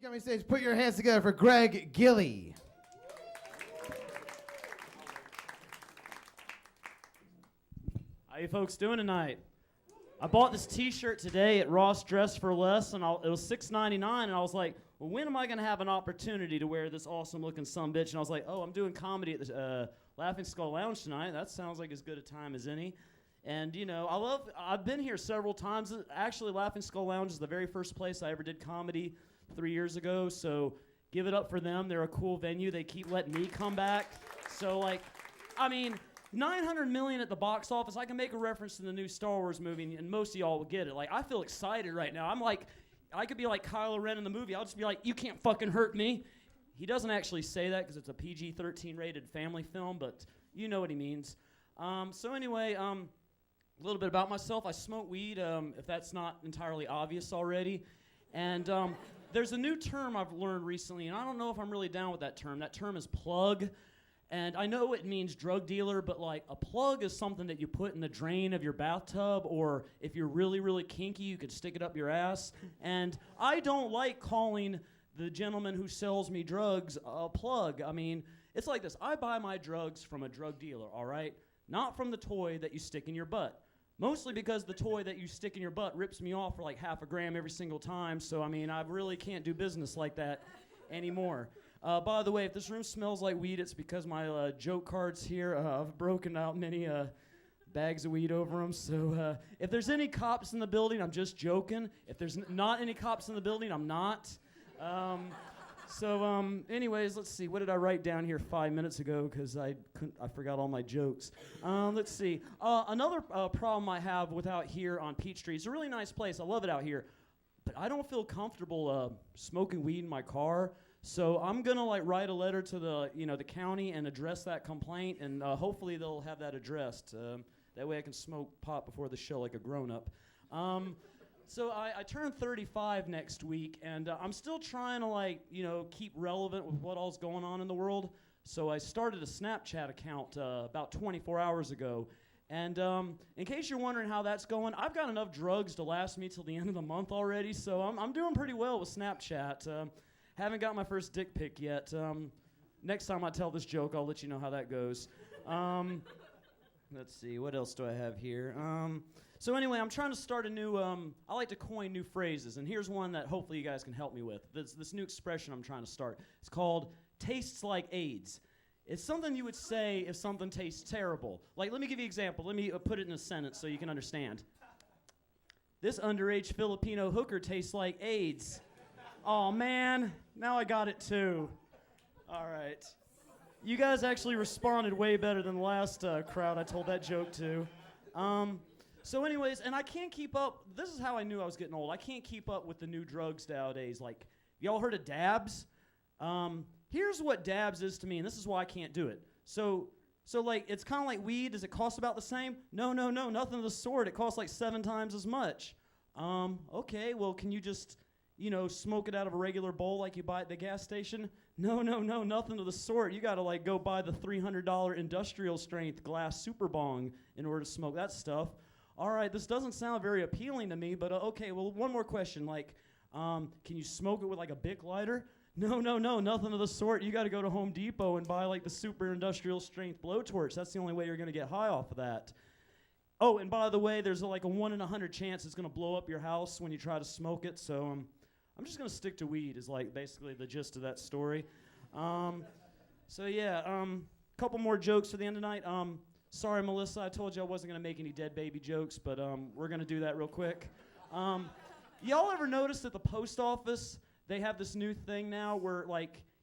Coming stage, put your hands together for Greg Gillie. How you folks doing tonight? I bought this T-shirt today at Ross Dress for Less, and it was $6.99, and I was like, well, when am I going to have an opportunity to wear this awesome-looking sumbitch? And I was like, oh, I'm doing comedy at the Laughing Skull Lounge tonight. That sounds like as good a time as any. And, you know, I've been here several times. Actually, Laughing Skull Lounge is the very first place I ever did comedy 3 years ago, so give it up for them. They're a cool venue. They keep letting me come back. So, like, I mean, $900 million at the box office. I can make a reference to the new Star Wars movie, and most of y'all will get it. Like, I feel excited right now. I'm like, I could be like Kylo Ren in the movie. I'll just be like, you can't fucking hurt me. He doesn't actually say that because it's a PG-13 rated family film, but you know what he means. So anyway, a little bit about myself. I smoke weed, if that's not entirely obvious already. And there's a new term I've learned recently, and I don't know if I'm really down with that term. That term is plug. And I know it means drug dealer, but like a plug is something that you put in the drain of your bathtub, or if you're really, really kinky, you could stick it up your ass. And I don't like calling the gentleman who sells me drugs a plug. I mean, it's like this. I buy my drugs from a drug dealer, all right? Not from the toy that you stick in your butt. Mostly because the toy that you stick in your butt rips me off for like half a gram every single time. So, I mean, I really can't do business like that anymore. By the way, if this room smells like weed, it's because my joke cards here, I've broken out many bags of weed over them. So if there's any cops in the building, I'm just joking. If there's not any cops in the building, I'm not. Anyways, let's see. What did I write down here 5 minutes ago? Because I forgot all my jokes. Let's see. Another problem I have with out here on Peachtree. It's a really nice place. I love it out here. But I don't feel comfortable smoking weed in my car. So I'm gonna like write a letter to the county and address that complaint, and hopefully they'll have that addressed. That way I can smoke pot before the show like a grown-up. So I turn 35 next week, and I'm still trying to keep relevant with what all's going on in the world. So I started a Snapchat account about 24 hours ago. And in case you're wondering how that's going, I've got enough drugs to last me till the end of the month already. So I'm doing pretty well with Snapchat. Haven't got my first dick pic yet. Next time I tell this joke, I'll let you know how that goes. Let's see, what else do I have here? So anyway, I'm trying to start a new, I like to coin new phrases, and here's one that hopefully you guys can help me with. This new expression I'm trying to start. It's called tastes like AIDS. It's something you would say if something tastes terrible. Like, let me give you an example. Let me put it in a sentence so you can understand. This underage Filipino hooker tastes like AIDS. Oh man, now I got it too. All right. You guys actually responded way better than the last crowd I told that joke to. So anyways, and I can't keep up. This is how I knew I was getting old. I can't keep up with the new drugs nowadays. Like, y'all heard of dabs? Here's what dabs is to me, and this is why I can't do it. So like, it's kind of like weed. Does it cost about the same? No, nothing of the sort. It costs like 7 times as much. Okay, well, can you just smoke it out of a regular bowl like you buy at the gas station? No, nothing of the sort. You gotta go buy the $300 industrial strength glass super bong in order to smoke that stuff. All right, this doesn't sound very appealing to me, but okay, well, one more question. Can you smoke it with a Bic lighter? No, nothing of the sort. You gotta go to Home Depot and buy the super industrial strength blowtorch. That's the only way you're gonna get high off of that. Oh, and by the way, there's a 1 in 100 chance it's gonna blow up your house when you try to smoke it, so I'm just gonna stick to weed is basically the gist of that story. Couple more jokes for the end of the night. Sorry, Melissa, I told you I wasn't gonna make any dead baby jokes, but we're gonna do that real quick. Y'all ever notice at the post office, they have this new thing now where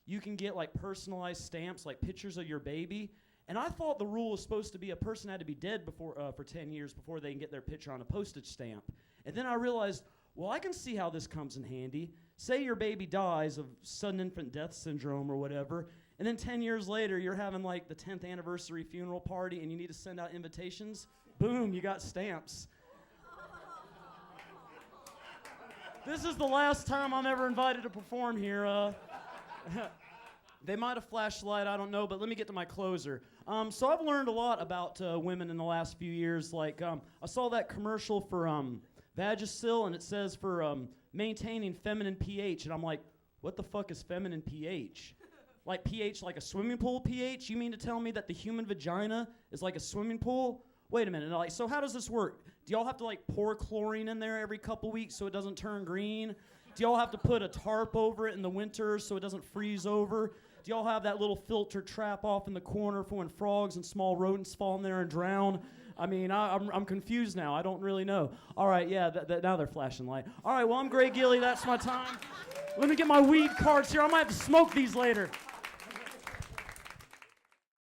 you can get personalized stamps, pictures of your baby? And I thought the rule was supposed to be a person had to be dead for 10 years before they can get their picture on a postage stamp. And then I realized, well, I can see how this comes in handy. Say your baby dies of sudden infant death syndrome or whatever, and then 10 years later, you're having the 10th anniversary funeral party and you need to send out invitations. Boom, you got stamps. This is the last time I'm ever invited to perform here. They might have flashed the light, I don't know, but let me get to my closer. So I've learned a lot about women in the last few years. I saw that commercial for Vagisil, and it says for maintaining feminine pH, and I'm like, what the fuck is feminine pH? Like pH, like a swimming pool pH? You mean to tell me that the human vagina is like a swimming pool? Wait a minute. Like, so how does this work? Do y'all have to like pour chlorine in there every couple weeks so it doesn't turn green? Do y'all have to put a tarp over it in the winter so it doesn't freeze over? Do y'all have that little filter trap off in the corner for when frogs and small rodents fall in there and drown? I mean, I'm confused now. I don't really know. All right, yeah, now they're flashing light. All right, well, I'm Greg Gillie. That's my time. Let me get my weed cards here. I might have to smoke these later.